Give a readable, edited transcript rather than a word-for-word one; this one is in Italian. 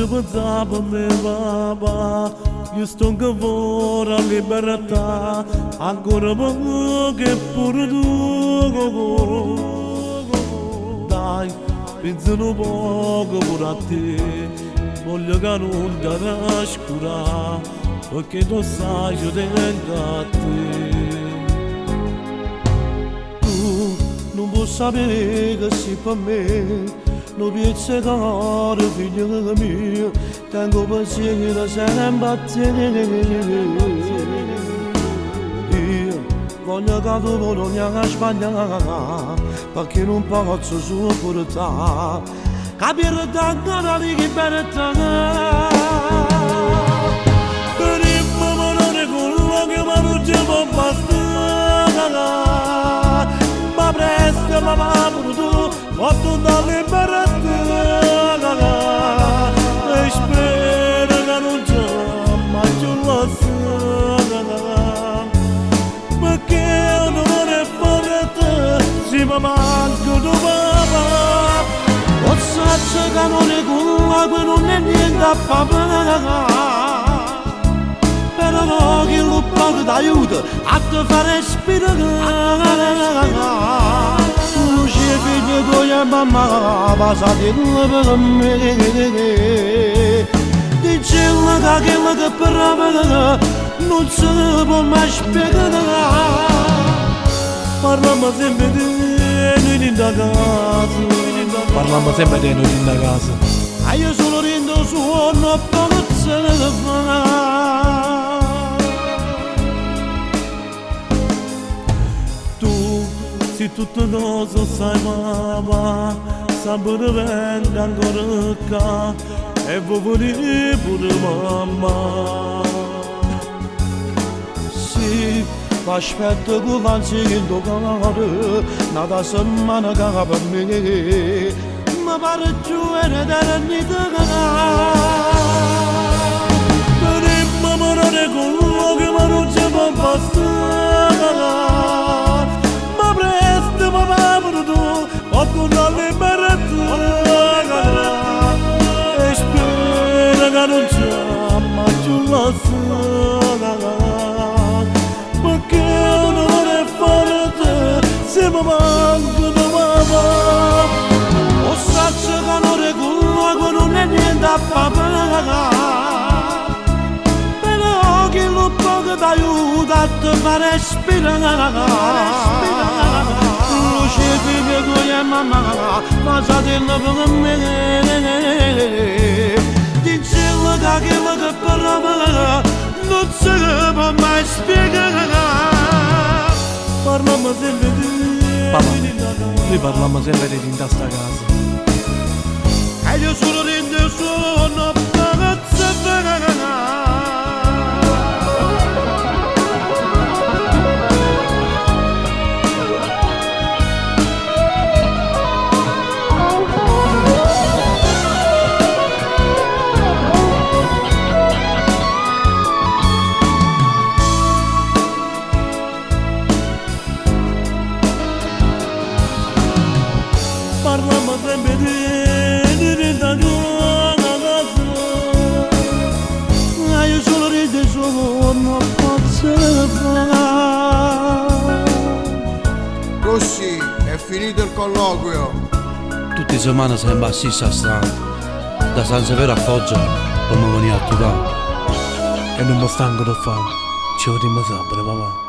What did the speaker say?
Quando pensavo a me papà, io sto che vorrei libertà, ancora poco che pure tu. Dai, pensa un poco pure a te, voglio che non ti trascurare, perché tu sai che tengo a te. Tu non puoi sapere che sei per me, non piace caro figlio mio, tengo pensiero sempre a te. Io voglio che tu non mi sbagliare, perché non posso sopportare capire tanto la libertà. Per il favore quello che mi non ci può bastare, ma presto ma va pure tu, fatto da libertà. E spero che non c'è mai più la sera, perché non è forte, si mi manca tu papà. O saccio che non è culla, non è niente a papà, però no che lo poco d'aiuto a te fare respirare. Figlio tuo e mamma passate per me, diceva che quello che parla non si può mai spiegare. Parliamo sempre di noi da casa, Parliamo sempre di noi da casa. e io solo rindo suono poco se ne fa. Se tutto cosa sai mamma, sapere venga ancora qua e vuoi venire pure mamma. Sì, aspetto che avanzi in tuo cuore, una settimana che per me, ma pare giù e l'eternità. Per il mamma non è quello che mi non ci può bastare, fatto da libertà. E spero che non c'è mai più la sera, perché non è forte, se mi manca da papà. O saccio che non è quello, non è niente a papà, però che lo poco ti aiuta a te fare respirare. Figlio tuo e mamma passate per me, diceva che quello che parla non si può mai spiegare. Parliamo sempre di Papà, noi parliamo sempre di in questa casa. e io solo rendo sono pazza. Parliamo sempre di da casa, e io solo rido sono pazzo. Rossi, è finito il colloquio. Tutte le settimane sempre a stessa strada, da San Severo a Foggia, per mi venire a trovare. E non mi stanco di fare, ci vediamo sempre papà.